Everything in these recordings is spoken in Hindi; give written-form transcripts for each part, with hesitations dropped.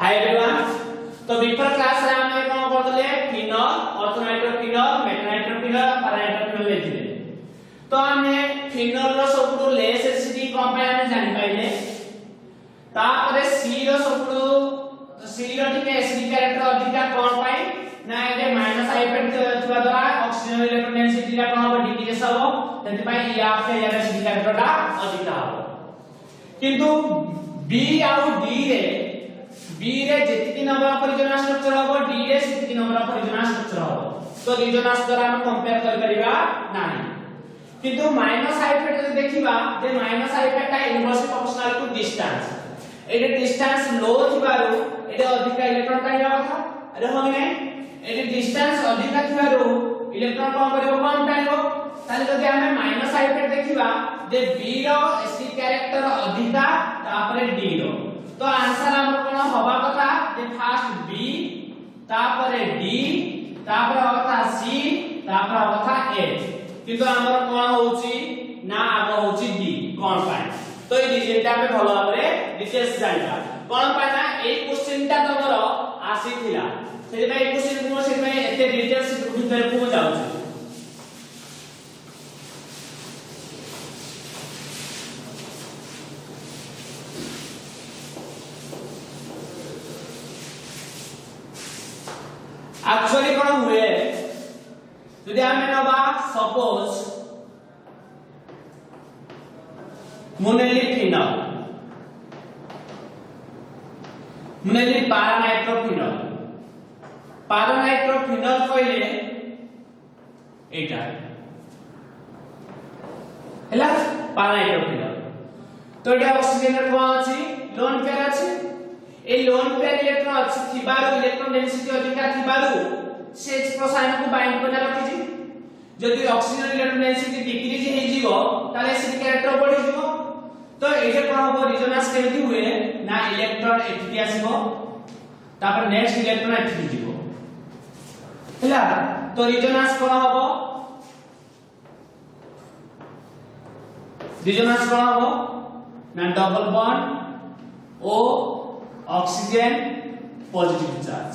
Hi everyone. तो बिफोर क्लास रे हम कोन करदले फिनल, ऑर्थोनाइट्रोफिनल, मेटानाइट्रोफिनल, पैरानाइट्रोफिनल लेथिले। तो हमें फिनल रो सबुडु लेस एसिडिटी कोन पे हम जानि पाइले। तापरे सी रो सबुडु सी रो टिके एसिडिक कैरेक्टर अधिका कोन पाई ना एटे माइनस आई इफेक्ट थिबा द्वारा ऑक्सीजन इलेक्ट्रॉन डेंसिटी ला कोन हो डिक्रीज हो, तति पाई या से या एसिडिक कैरेक्टर टा अधिका हो। किंतु बी आउ डी रे जेतिकी नंबर ऑफ रिजोनेंस स्ट्रक्चर हो, डी रे सेतिकी नंबर ऑफ रिजोनेंस स्ट्रक्चर हो। तो रिजोनेंस द्वारा हम कंपेयर कर परिबा नाही। किंतु माइनस आई इफेक्ट जे देखिबा जे माइनस आई इफेक्ट का इनवर्सली प्रोपोर्शनल टू डिस्टेंस। एटे डिस्टेंस लो थिबारु एटे अधिक इलेक्ट्रॉन काढिबा कथा। अरे हो ने एटे डिस्टेंस अधिक थिबारु इलेक्ट्रॉन कोन करिवो कम टाइमो। ताले जदि हमें माइनस आई इफेक्ट देखिबा जे बी रो एसिडिक कैरेक्टर अधिका तापरे डी रो। तो आंसर हमर कोन होबा कथा जे फर्स्ट बी तापरे डी तापरे होता सी तापरे होता एच। किंतु हमर कोन होउची ना आगो होउची डी कोन पाए। तो ई रिजल्ट पे भलो भाबरे डिटेल्स जानिबा कोन पाए ना ए क्वेश्चन ता तमरो आसीथिला। सेहि भाई क्वेश्चन को सेहि भाई एते डिटेल्स भितर को जाउची। एक्चुअली कोन हुए जदि हमें नबा सपोज मुनेली फिनल मुनेली पैरानाइट्रोफिनल पैरानाइट्रोफिनल कहले एटा हैला पैरानाइट्रोफिनल। तो एटा ऑक्सीजन रे कोन अछि लोन पेयर अछि। ए लोन पेयर इलेक्ट्रॉन अछि थिबारु इलेक्ट्रॉन डेंसिटी अधिका थिबारु से प्रोसाइन को बाइंड करना रखिछि। जदि ऑक्सीजन इलेक्ट्रॉन डेंसिटी डिक्रीज हे जीवो ताले एसिडिक कैरेक्टर बढ़ि जीवो। तो एजे कोन हो रिजोनेंस केमिति हुए ना इलेक्ट्रॉन एठिकी आसीबो तापर नेक्स्ट इलेक्ट्रॉन एठिकी जीवो हैला। तो रिजोनेंस कोन होबो रिजोनेंस कोन होबो ना डबल बॉन्ड ओ ऑक्सीजन पॉजिटिव चार्ज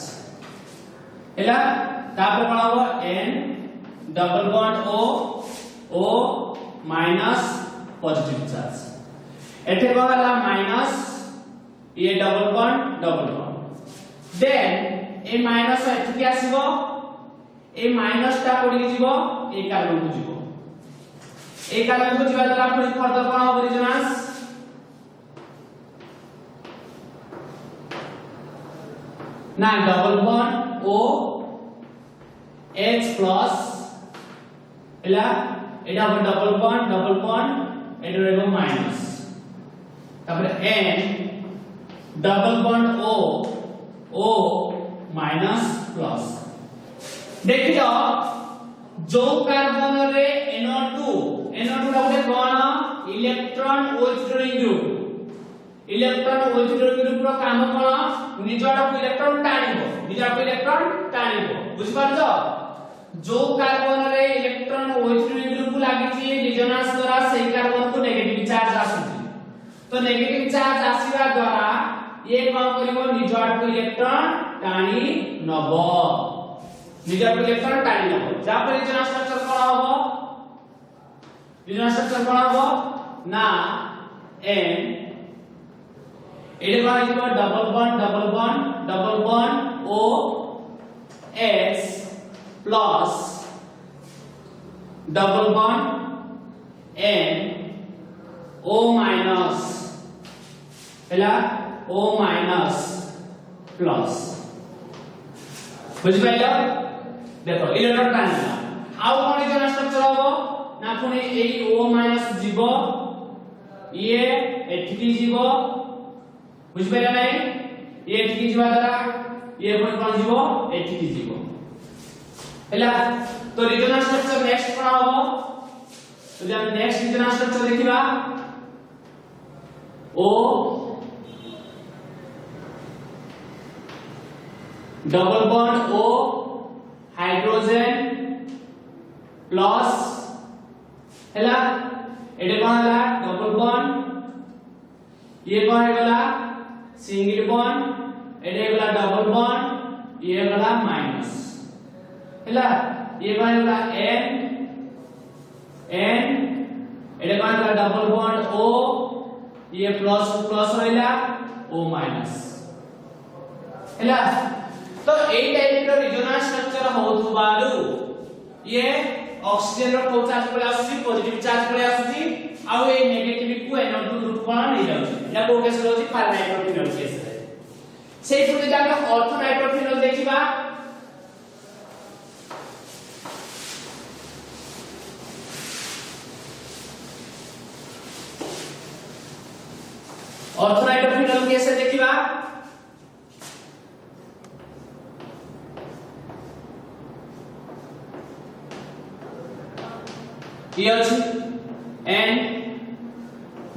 हैला। तापर कोन होबो एन डबल बॉन्ड ओ माइनस पॉजिटिव चार्ज। एठे कोन हला माइनस ये डबल बॉन्ड देन ए माइनस एठिकी आसीबो ए माइनस ता पडी जीवो ए कार्बन को जीवो। ए कार्बन को जीवा द्वारा पुनी फर्दर कोन हो रिजोनेंस ना डबल बॉन्ड ओ H प्लस एला एटा डबल बॉन्ड एटा रहबो माइनस तापर N double bond O minus plus. देखियो जो कार्बन रे NO2 गोटे कोन electron withdrawing group. Electron withdrawing group रो काम कोन निजडा इलेक्ट्रॉन टाणिबो बुझ पारछो। जो कार्बन रे इलेक्ट्रॉन विथड्रॉइंग ग्रुप लागिछि रिजोनेंस द्वारा सेही कार्बन को नेगेटिव चार्ज आसुछि। तो नेगेटिव चार्ज आसीबा द्वारा ये कोन करिवो निजडा इलेक्ट्रॉन टाणी नबो निजडा इलेक्ट्रॉन टाणी नबो। जा पर रिजोनेंस स्ट्रक्चर कोन होबो रिजोनेंस स्ट्रक्चर कोन होबो ना N एडे कोन हिजो double bond O S plus double bond N O minus हैला O माइनस प्लस बुझ पाइलो। देखो इलेक्ट्रॉन टानिला आउ कोन रिजोनेंस स्ट्रक्चर होबो ना पुनी एई O माइनस जीवो ये एठिकी जीवो बुझ पाइला नै। ये एठिकी जीवा द्वारा ये कोन जीवो एठिकी जीवो हैला। तो रिजोनेंस स्ट्रक्चर नेक्स्ट कोन होबो तो जब नेक्स्ट रिजोनेंस स्ट्रक्चर देखिबा O double bond O hydrogen plus हैला एटे कोन हला डबल बॉन्ड ये कोन हेगला सिंगल बॉन्ड एडे गला डबल बॉन्ड ये गला माइनस हैला ये गला n एडे गला डबल बॉन्ड o ये प्लस प्लस रहला o माइनस हैला तो ए टाइप रो रेजोनेंस स्ट्रक्चर होथुबारू ये ऑक्सीजन रो को चार्ज पळे आसी पॉजिटिव चार्ज पळे आसी आ ए नेगेटिव को एनर्जी रूप कोन नै जाउछि या को केस होछि पार नाइट्रोफिनॉल केस रे सेही पुरे जामे ऑर्थो नाइट्रोफिनॉल देखिबा ऑर्थो नाइट्रोफिनॉल केस देखिबा ये अछि n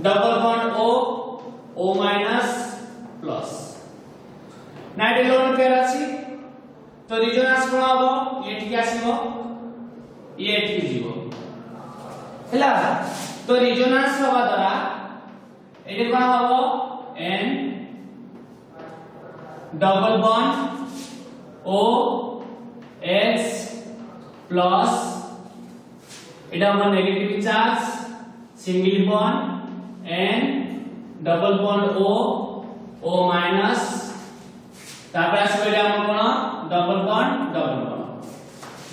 double bond o minus plus nitrogen pair अछि तो रेजोनेंस कोन हबो ये ठीक आसीबो ये ठीक जीवो हैला तो रेजोनेंस हवा द्वारा एटे कोन हबो n double bond o h plus এটা আমার negative charge single bond n double bond o minus তারপর আসবে এটা আমার কোন ডবল বন্ড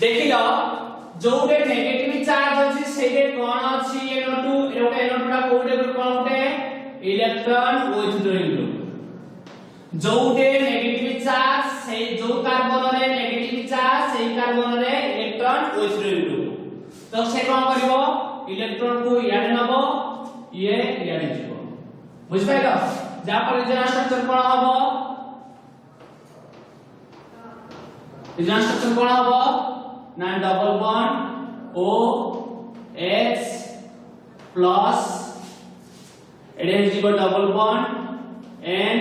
দেখিল जोटे नेगेटिव चार्ज अछि सेटे कोन अछि NO2 एटा NO2 टा कोडे कोन उठे electron withdrawing group Jote negative charge से जो कार्बन रे नेगेटिव चार्ज सेही कार्बन रे इलेक्ट्रॉन विथड्रॉइंग ग्रुप तो से कोन करिवो इलेक्ट्रॉन को याडे नबो ये याडे जीवो बुझ पाइलो जा पर रेजोनेंस स्ट्रक्चर कोन हबो रेजोनेंस स्ट्रक्चर कोन हबो ना double bond O H plus एडे जीवो double bond N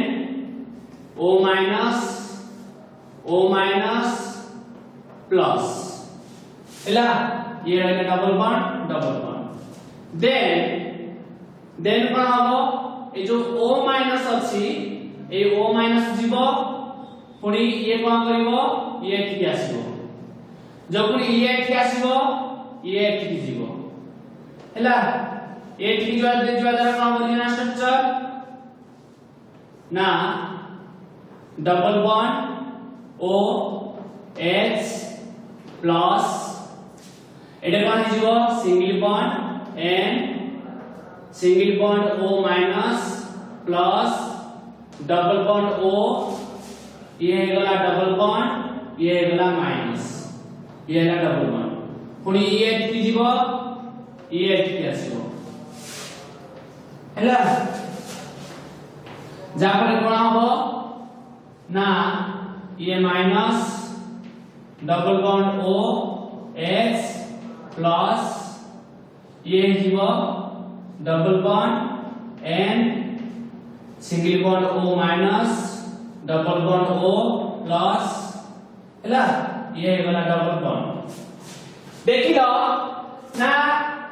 O minus plus हैला ये रहेगा डबल बॉन्ड देन कोन हबो ए जो O माइनस अछि ए O माइनस जीवो पुनी ये कोन करिवो ये ठीक आसीबो जब पुनी ये ठीक आसीबो ये ठीक जीवो हैला ये ठीक जो द्वारा कोन बोलिना स्ट्रक्चर ना double bond O H plus एटा कोन हिजिवो single bond n single bond O minus plus double bond O ये गला डबल बॉन्ड ये गला माइनस ये गला डबल बॉन्ड पुनी ये हिजिवो ये आसीबो हैला जा पर कोन हबो ना ये minus double bond O H plus ये जीवो double bond n single bond O minus double bond O plus हैला ये वाला डबल बॉन्ड देखिलो ना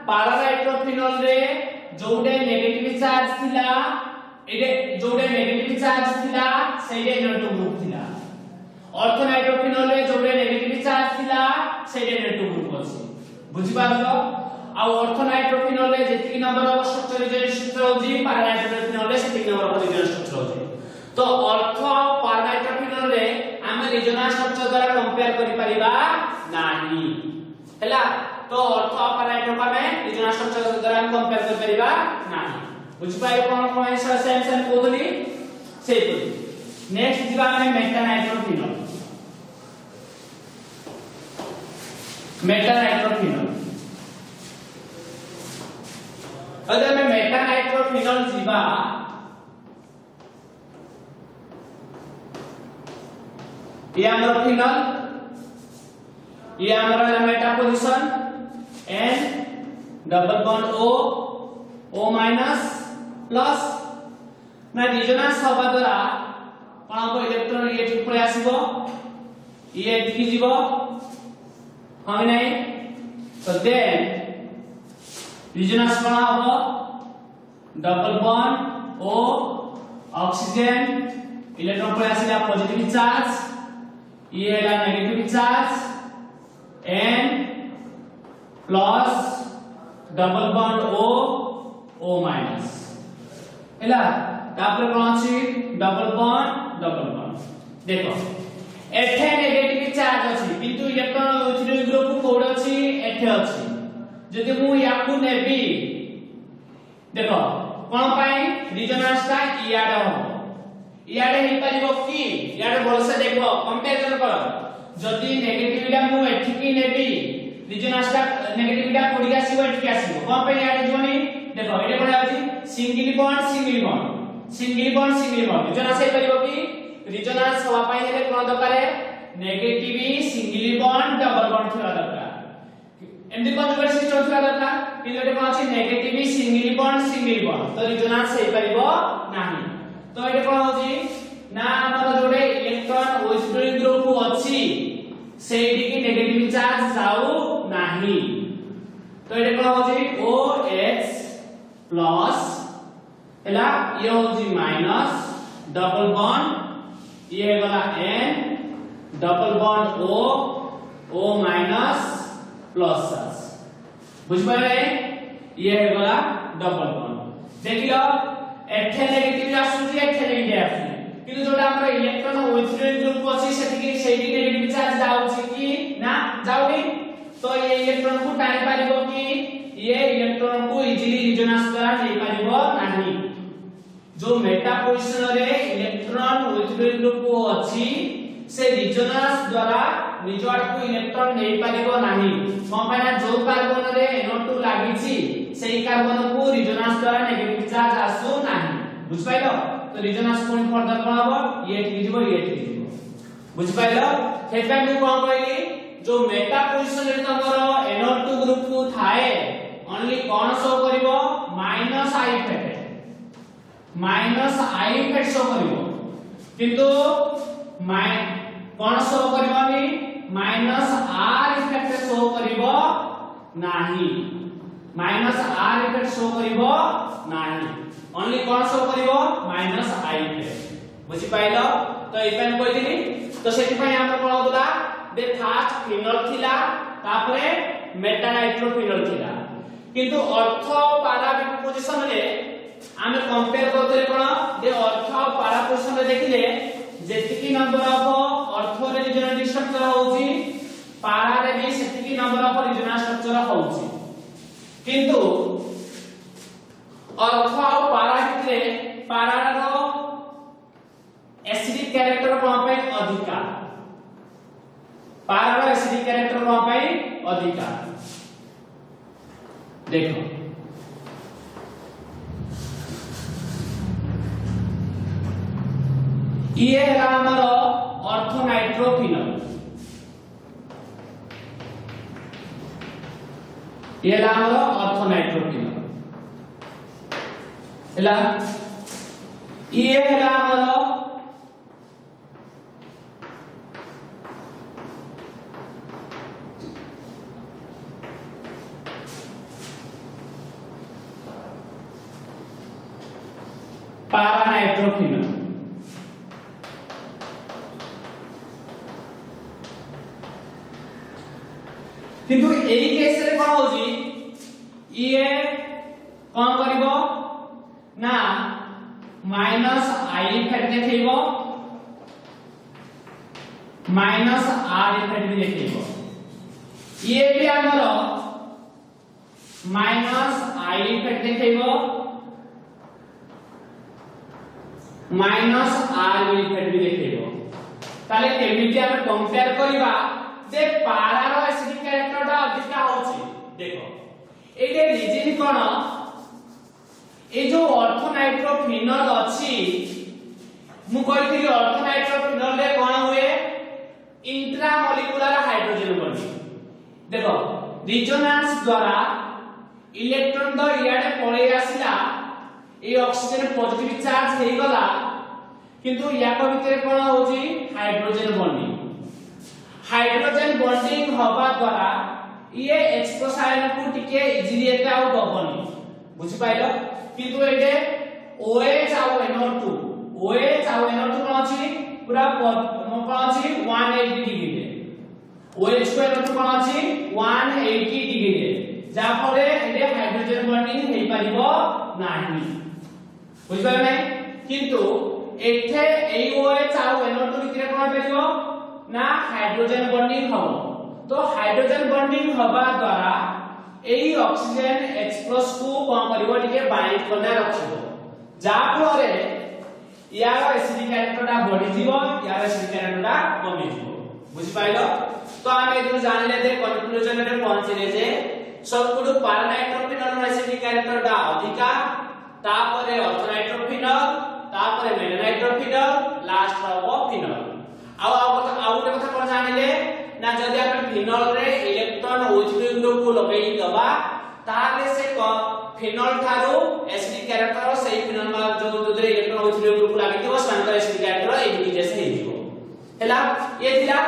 पारानाइट्रोफिनॉल रे जोडे नेगेटिव चार्ज थिला एडे जोडे नेगेटिव चार्ज थिला सेडे NO2 ग्रुप थिला ऑर्थोनाइट्रोफिनॉल रे जोडे नेगेटिव चार्ज थिला सेडे NO2 ग्रुप अछि बुझि पारलो आ ऑर्थोनाइट्रोफिनॉल रे जेतिक नंबर ऑफ स्ट्रक्चर रेजोनेंस होजी पारानाइट्रोफिनॉल रे सेतिक नंबर ऑफ रेजोनेंस स्ट्रक्चर होजी तो ऑर्थो पारानाइट्रोफिनॉल रे आमे रेजोनेंस स्ट्रक्चर द्वारा कंपेयर करि परिबा नाही हैला तो ऑर्थो पारानाइट्रो में रेजोनेंस स्ट्रक्चर द्वारा कंपेयर करि परिबा नाही बुझि पाइलो कोन कोन सेंसन कोदली सेही कोदली नेक्स्ट जीवा में मेटानाइट्रोफिनॉल अगर मैं मेटानाइट्रोफिनॉल जीवा ये हमरो फिनॉल ये हमरो Meta position n double bond O minus plus ना रेजोनेंस हवा द्वारा कोन को इलेक्ट्रॉन ये ठीक पळे आसीबो ये ठीक जीवो हम नहीं तो देन रेजोनेंस कोन हबो double bond O oxygen electron पर आसिला पॉजिटिव चार्ज ये हैला negative charge N plus double bond O minus हैला तापर कोन अछि डबल बॉन्ड देखो एठे नेगेटिव चार्ज अछि किंतु इलेक्ट्रॉन उइथिल ग्रुप कोड अछि एठे अछि जदि मु याकू नेबी देखो कोन पाई रिजोनेंस का इयाडे हो इयाडे हे परिबो की इयाडे बोलसे देखो कंपैरिजन करो जदि नेगेटिविटा मु एठिकी नेबी रिजोनेंस का नेगेटिविटा कोडी आसीबो एठिकी आसीबो कोन पे इयाडे जोनी देखो एटे कोन आछि सिंगल बॉन्ड रिजोनेंस हे परिबो की रिजोनेंस हवा पाई हेले कोन दरकार negative single bond double bond थिला दरकार एमडी कन्जुगेट सिस्टम थिला दरकार किंतु एटे कोन अछि नेगेटिव सिंगल बॉन्ड तो रिजोनेंस हे परिबो नाही तो एटे कोन होजी ना हमर जोडे इलेक्ट्रॉन ओएच ग्रुप अछि सेठी की नेगेटिव चार्ज जाऊ नाही तो एटे कोन होजी OH प्लस एला ये होजी माइनस डबल बॉन्ड ये वाला N double bond O minus plus बुझ पाए ये वाला डबल बॉन्ड देखियो एथे नेगेटिव आसुची एथे नेगेटिव आसुची किंतु जोटा हमर इलेक्ट्रॉन ओइथिल ग्रुप अछि सेठी नेगेटिव चार्ज जाउची कि ना जाउनी तो ये इलेक्ट्रॉन को टानी पारिबो कि ये इलेक्ट्रॉन को इजीली रिजोनेंस द्वारा नै पारिबो नाही जो मेटा पोजीशन रे इलेक्ट्रॉन ओइथिल ग्रुप अछि से रिजोनेंस द्वारा निज आड़ को इलेक्ट्रॉन नै पारिबो नाही कंपाना जो कार्बन रे NO2 लागिछि सेही कार्बन को रिजोनेंस द्वारा नेगेटिव चार्ज आसु नाही बुझ पाइलो तो रिजोनेंस पॉइंट फर्दर कोन हबो ये ठीक जीवो बुझ पाइलो हेता मु कोन कहली जो मेटा पोजीशन रे तमरो NO2 ग्रुप को थाए ओनली कोन शो करिवो माइनस I इफेक्ट शो करिवो किंतु कोन शो करिवोनी -R इफेक्ट शो करिवो नाही -R इफेक्ट शो करिवो नाही ओनली कोन शो करिवो -I इफेक्ट बुझि पाइलो तो एपन कोइ दिनी तो सेति पय हम कोन होतला दे फास्ट फिनल थिला तापरे मेटा नाइट्रोफिनल थिला किंतु अर्थ पारा पोजीशन रे आमे कंपेयर करते कोन दे अर्थ पारा पोजीशन रे देखिले जेतिकी नंबर ऑफ अर्थ रे रिजोनेंस स्ट्रक्चर होउची पारा रे भी सेतिकी नंबर ऑफ रिजोनेंस स्ट्रक्चर होउची किंतु अर्थ और पारा भितरे पारा रो एसिडिक कैरेक्टर कोन पे अधिका पारा रो एसिडिक कैरेक्टर कोन पे अधिका देखो ये है हमरो ऑर्थो नाइट्रोफिनल ये है हमरो ऑर्थो नाइट्रोफिनल एला ये है हमरो पारा नाइट्रोफिनल किंतु एई केस रे कोन होजी ये कोन करिवो ना -I इफेक्ट देखैबो -R इफेक्ट भी देखैबो ये भी हमरो -I इफेक्ट देखैबो -R इफेक्ट भी देखैबो ताले केमिति हम कंपेयर करिबा जे पारारो एसिडिक कैरेक्टरटा अधिका होची देखो एटे रीजन कोन ए जो ऑर्थोनाइट्रोफिनल अछि मु कहिथिली ऑर्थोनाइट्रोफिनल रे कोन हुए इंट्रामोलिकुलर हाइड्रोजन बॉन्ड देखो रिजोनेंस द्वारा इलेक्ट्रॉन द इयाडे पळे आसिला ए ऑक्सीजन पॉजिटिव चार्ज हेई गला किंतु याको भितरे कोन होची हाइड्रोजन बॉन्डिंग होबा द्वारा ये एक्सपोसाइल को टिके इजीली एटा आउ दबनी बुझि पाइलो किंतु एटे OH आउ NO2 OH ଆଉ NO2 कोन अछि पूरा कोन अछि 180 डिग्री रे OH को NO2 कोन अछि 180 डिग्री रे जा परे एटे हाइड्रोजन बॉन्डिंग हेई परिबो नाही बुझ पारे नै किंतु एठे एई OH ଆଉ NO2 भितरे कोन परिबो ना हाइड्रोजन बॉन्डिंग हो तो हाइड्रोजन बॉन्डिंग हवा द्वारा एई ऑक्सीजन H+ को कोन परिबो टिके बाइंड करना रखिबो जा फलरे यार एसिडिक कैरेक्टरटा बढ़ी जीवो यार एसिडिक कैरेक्टरटा कमी जीवो बुझि पाइलो तो आमे जो जान लेते कंक्लूजन रे पहुंचले जे सबकुडु पारानाइट्रोफिनल एसिडिक कैरेक्टरटा अधिका तापरे ऑर्थोनाइट्रोफिनल तापरे मेटानाइट्रोफिनल लास्ट रहबो फिनल आउ गोटे कथा कोन जानिले ना जदि आपण फिनल रे इलेक्ट्रॉन OH ग्रुप को लगेई दबा ताले से फिनल थारो एसिडिक कैरेक्टर सही फिनल मा जो दुदरे इलेक्ट्रॉन OH ग्रुप लागितो संकर एसिडिक कैरेक्टर एबी जैसे हेजिवो हैला ये दिला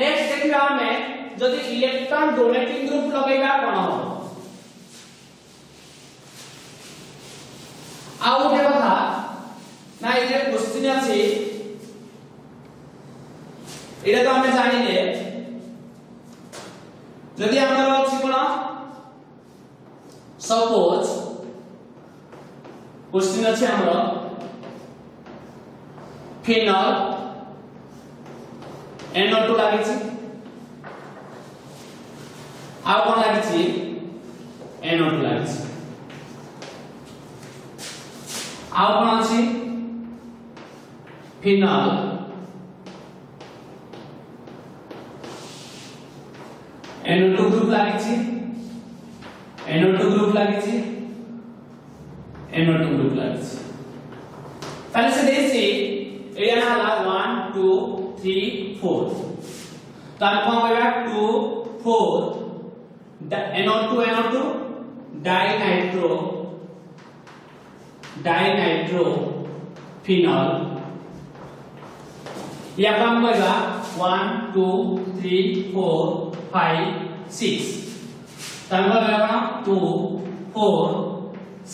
नेक्स्ट देखिबा हमें जदि इलेक्ट्रॉन डोनेटिंग ग्रुप लगेगा कोन हो आउ गोटे कथा ना इजे क्वेश्चन अछि एटा तो हमें जानिले जदि हमर अछि कोन सपोज क्वेश्चन अछि हमर फिनल NO2 लागि छि आ कोन लागि छि NO2 लागि छि आ कोन अछि फिनल NO2 ग्रुप लागि छि NO2 ग्रुप लागि छि NO2 ग्रुप लागि छि ताले से देसी एया हला 1 2 3 4 तार कोन होगा 2 4 NO2 डाइनाइट्रो फिनल या काम होगा 1 2 3 4 5 6 तार होगा 2 4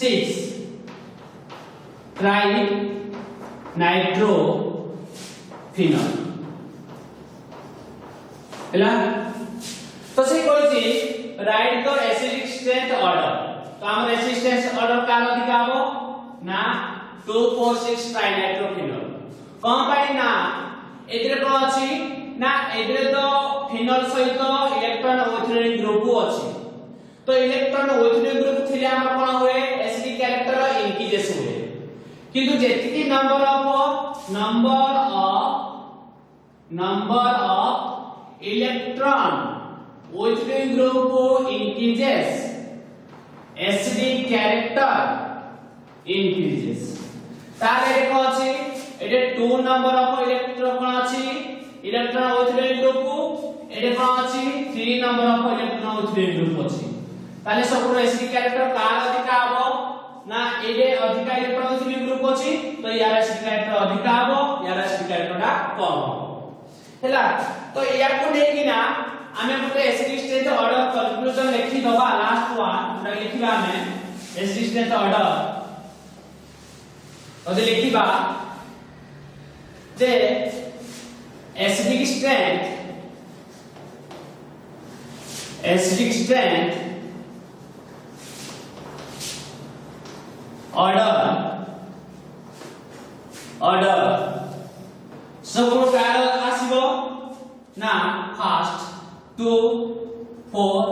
6 ट्राई नाइट्रो फिनल हैला तो से कोइछि write the acidic strength order तो हमर एसिडिक स्ट्रेंथ ऑर्डर का दिखाबो ना 2 4 6 ट्राइनाइट्रोफिनल कोन पाई ना एतरे कोन अछि ना एतरे तो फिनल सहित इलेक्ट्रॉन OH ग्रुप अछि तो इलेक्ट्रॉन OH ग्रुप थिले हमर कोन होए एसिडिक कैरेक्टर इंक्रीजेस होए किंतु जेतिकी number of electron OH group increases acidic character increases ताले को अछि एटे 2 नंबर ऑफ इलेक्ट्रॉन कोन अछि इलेक्ट्रॉन OH ग्रुप एटे कोन अछि 3 number of electron OH group अछि ताले सब एसिडिक कैरेक्टर का अधिका हबो ना एटे अधिका इलेक्ट्रॉन OH ग्रुप अछि तो यार एसिडिक कैरेक्टर अधिका हबो यार एसिडिक कैरेक्टरटा कम हबो हैला तो या को देखि ना हमें गोटे एसिडिक स्ट्रेंथ ऑर्डर कंक्लूजन लिखि दबा लास्ट वन पूरा लिखिबा हमें एसिडिक स्ट्रेंथ ऑर्डर ओदे लिखिबा जे एसिडिक स्ट्रेंथ ऑर्डर सब प्रकार आसीबो ना first 2 4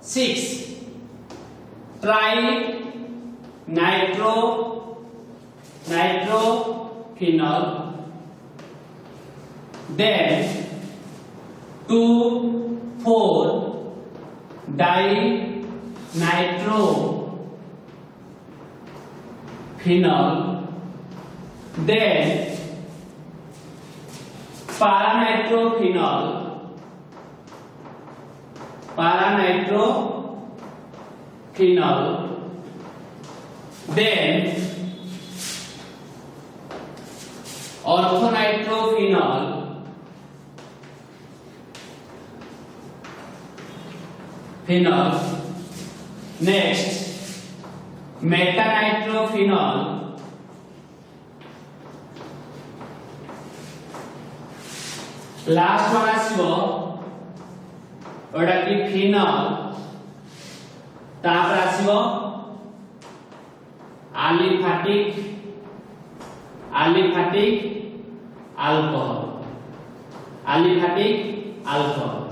6 try नाइट्रोफिनल then 2 4 dinitrophenol then paranitrophenol then orthonitrophenol next metanitrophenol last one आसीबो ओडा की फिनल तापर आसीबो एलिफैटिक अल्कोहल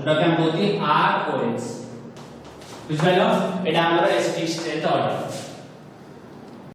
जोटा हम बोलती ROH बुझाइलो एटा हमर एसिडिक स्ट्रेंथ ऑर्डर।